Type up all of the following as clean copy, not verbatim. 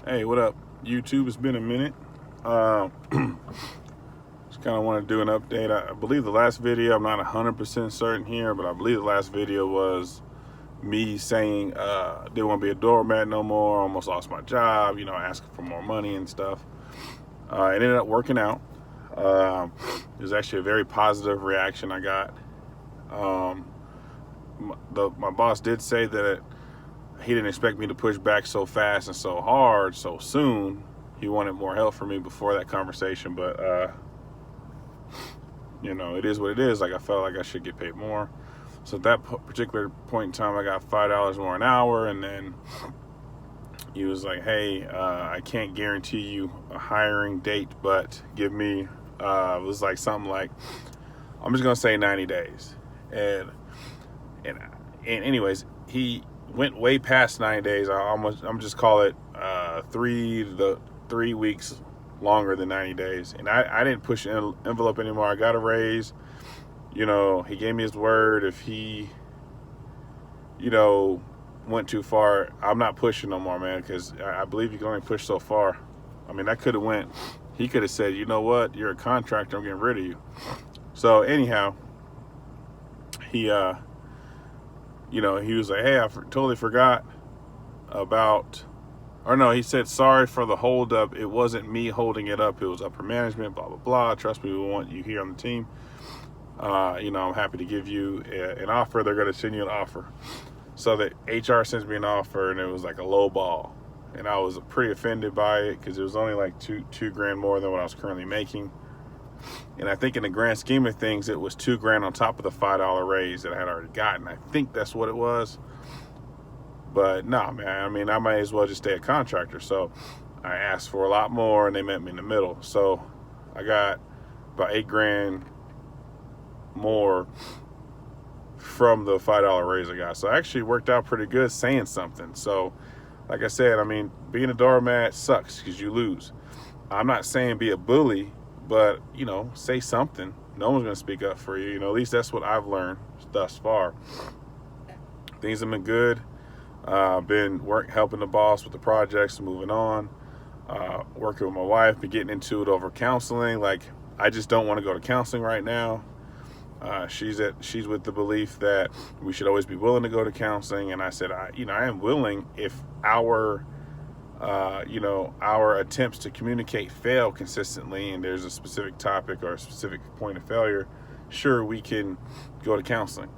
Hey, what up, YouTube? It's been a minute. Just kind of want to do an update. I believe the last video, I'm not 100% certain here, but I believe the last video was me saying didn't want to be a doormat no more, almost lost my job, asking for more money and stuff. It ended up working out. It was actually a very positive reaction I got. My boss did say that he didn't expect me to push back so fast and so hard so soon. He wanted more help from me before that conversation, but it is what it is. Like, I felt like I should get paid more. So at that particular point in time, I got $5 more an hour, and then he was like, hey, I can't guarantee you a hiring date, but give me, it was like something like, I'm just gonna say 90 days. And anyways, he went way past 90 days. I'm just call it 3 weeks longer than 90 days. And I didn't push an envelope anymore. I got a raise. He gave me his word. If he, went too far, I'm not pushing no more, man, because I believe you can only push so far. I mean, that could have went. He could have said, you know what, you're a contractor, I'm getting rid of you. So anyhow, he was like, hey, I totally forgot about, or no, he said, sorry for the hold up. It wasn't me holding it up. It was upper management, blah, blah, blah. Trust me, we want you here on the team. I'm happy to give you an offer. They're going to send you an offer. So the HR sends me an offer, and it was like a low ball. And I was pretty offended by it because it was only like two grand more than what I was currently making. And I think in the grand scheme of things, it was $2,000 on top of the $5 raise that I had already gotten. I think that's what it was. But no, man, I mean, I might as well just stay a contractor. So I asked for a lot more, and they met me in the middle. So I got about $8,000 more from the $5 raise I got. So it actually worked out pretty good saying something. So like I said, I mean, being a doormat sucks because you lose. I'm not saying be a bully, but, say something. No one's going to speak up for you. At least that's what I've learned thus far. Things have been good. Been helping the boss with the projects, moving on. Working with my wife, been getting into it over counseling. Like, I just don't want to go to counseling right now. She's with the belief that we should always be willing to go to counseling. And I said, I am willing if our attempts to communicate fail consistently and there's a specific topic or a specific point of failure, sure, we can go to counseling,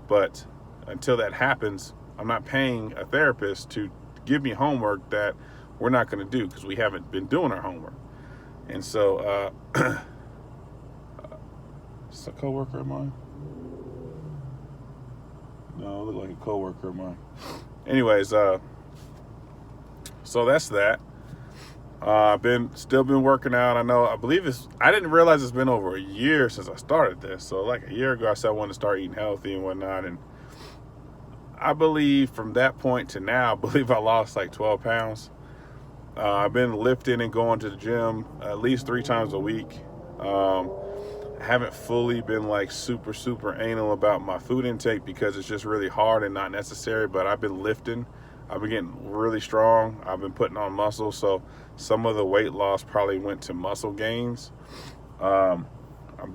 but until that happens, I'm not paying a therapist to give me homework that we're not going to do because we haven't been doing our homework. And so, it's a coworker of mine. No, it looked like a coworker of mine. Anyways, so that's that. I've still been working out. I didn't realize it's been over a year since I started this. So like a year ago, I said I wanted to start eating healthy and whatnot. And I believe from that point to now, I lost like 12 pounds. I've been lifting and going to the gym at least 3 times a week. I haven't fully been like super, super anal about my food intake because it's just really hard and not necessary, but I've been lifting. I've been getting really strong. I've been putting on muscle. So some of the weight loss probably went to muscle gains. I've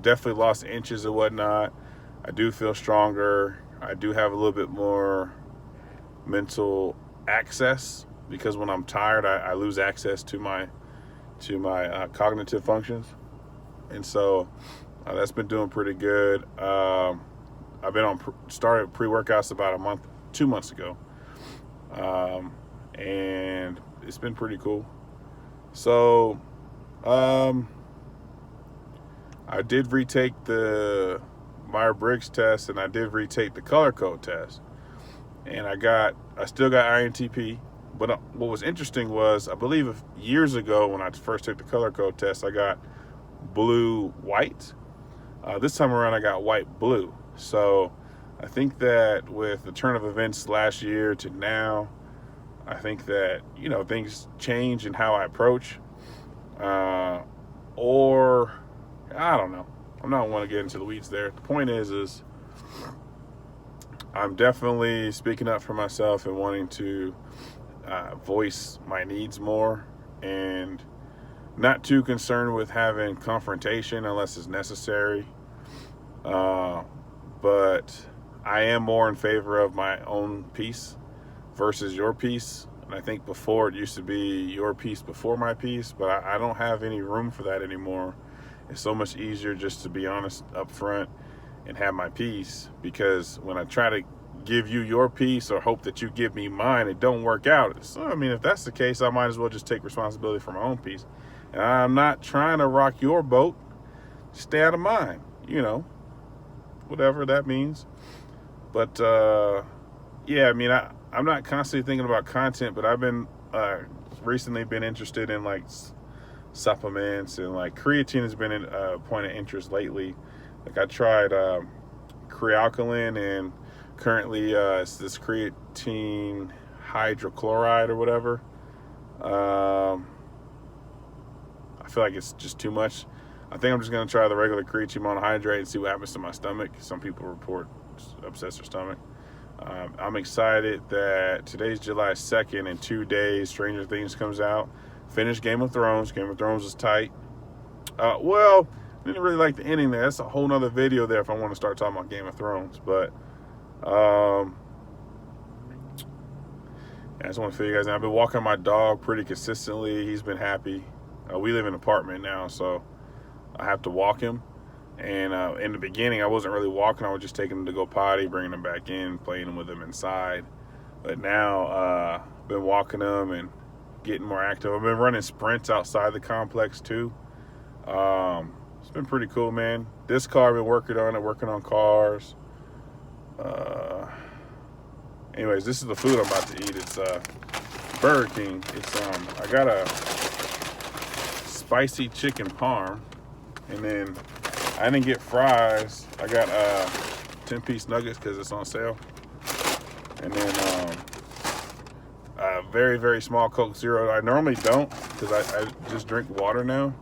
definitely lost inches and whatnot. I do feel stronger. I do have a little bit more mental access because when I'm tired, I lose access to my cognitive functions. And so that's been doing pretty good. I've been started pre-workouts about 2 months ago. And it's been pretty cool. So, I did retake the Myers-Briggs test and I did retake the color code test. And I still got INTP. But what was interesting was, I believe years ago when I first took the color code test, I got blue-white. This time around, I got white-blue. So I think that with the turn of events last year to now, I think that, things change in how I approach. Or, I don't know. I don't want to get into the weeds there. The point is I'm definitely speaking up for myself and wanting to voice my needs more, and not too concerned with having confrontation unless it's necessary. But I am more in favor of my own peace versus your peace. And I think before it used to be your peace before my peace, but I don't have any room for that anymore. It's so much easier just to be honest up front and have my peace, because when I try to give you your peace or hope that you give me mine, it don't work out. So, I mean, if that's the case, I might as well just take responsibility for my own peace. And I'm not trying to rock your boat. Stay out of mine, whatever that means. But yeah, I mean, I'm not constantly thinking about content, but I've been recently been interested in like supplements, and like creatine has been a point of interest lately. Like I tried crealkaline, and currently it's this creatine hydrochloride or whatever. I feel like it's just too much. I think I'm just going to try the regular creatine monohydrate and see what happens to my stomach. Some people report upsets their stomach. I'm excited that today's July 2nd. In 2 days, Stranger Things comes out. Finished Game of Thrones. Game of Thrones was tight. Well, I didn't really like the ending there. That's a whole nother video there if I want to start talking about Game of Thrones. But I just want to fill you guys in. I've been walking my dog pretty consistently. He's been happy. We live in an apartment now, so I have to walk him. And in the beginning, I wasn't really walking. I was just taking him to go potty, bringing him back in, playing with him inside. But now I've been walking him and getting more active. I've been running sprints outside the complex too. It's been pretty cool, man. This car I've been working on cars. Anyways, this is the food I'm about to eat. It's Burger King. It's I got a spicy chicken parm, and then I didn't get fries. I got 10-piece nuggets because it's on sale, and then a very, very small Coke Zero. I normally don't, because I just drink water now.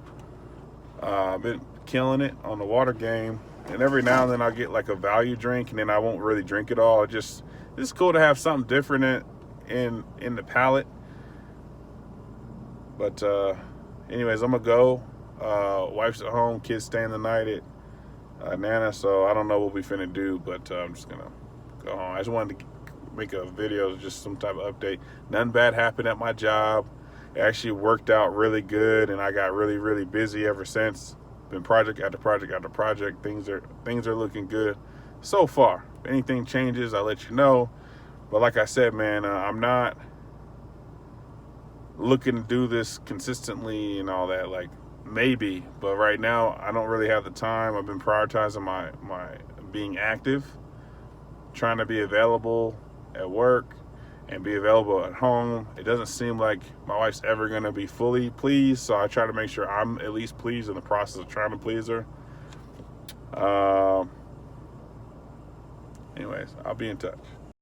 I've been killing it on the water game, and every now and then I'll get like a value drink, and then I won't really drink it all. It's cool to have something different in the palate. But anyways, I'm gonna go. Wife's at home, kids staying the night at Nana, so I don't know what we finna do, but I'm just gonna go home. I just wanted to make a video, just some type of update. Nothing bad happened at my job. It actually worked out really good, and I got really, really busy ever since. Been project after project after project. Things are looking good so far. If anything changes, I'll let you know. But like I said, man, I'm not looking to do this consistently and all that. Like, maybe, but right now I don't really have the time. I've been prioritizing my being active, trying to be available at work and be available at home. It doesn't seem like my wife's ever gonna be fully pleased, so I try to make sure I'm at least pleased in the process of trying to please her. Anyways, I'll be in touch.